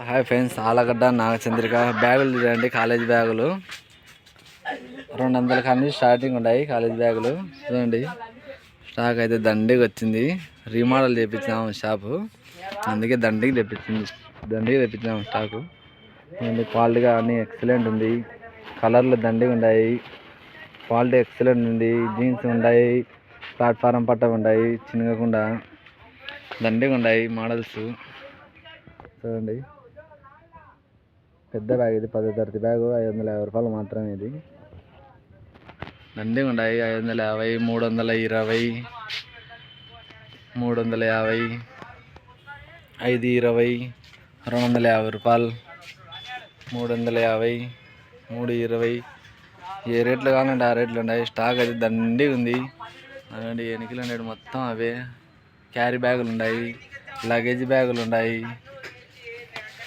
Hi friends, Allagadda నాగచంద్రిక బ్యాగులు చూడండి. College బ్యాగులు 200 కానీ స్టార్టింగ్ ఉన్నాయి. కాలేజ్ బ్యాగులు చూడండి. స్టాక్ అయితే దండిగా వచ్చింది. రీమోడల్ చేయించాము షాపు, అందుకే దండికి తెప్పించాము స్టాకు. క్వాలిటీగా అన్ని ఎక్సలెంట్ ఉంది. కలర్లు దండిగా ఉన్నాయి. క్వాలిటీ ఎక్సలెంట్ ఉంది. జీన్స్ ఉన్నాయి, ప్లాట్ఫారం పట్ట ఉన్నాయి, చిన్నగకుండా దండిగా ఉన్నాయి మోడల్స్ చూడండి. పెద్ద బ్యాగ్ ఇది, 10వ తరగతి బ్యాగు. 550 రూపాయలు మాత్రమే. ఇది దండిగా ఉన్నాయి. 550, 320, 350, 520, 250 రూపాయలు, 350, 320. ఏ రేట్లు కావాలంటే ఆ రేట్లు ఉన్నాయి. స్టాక్ అయితే దండిగా ఉంది. అలాంటి ఎనికిలు ఉన్నాయి మొత్తం. అవే క్యారీ బ్యాగులు ఉన్నాయి, లగేజ్ బ్యాగులు ఉన్నాయి.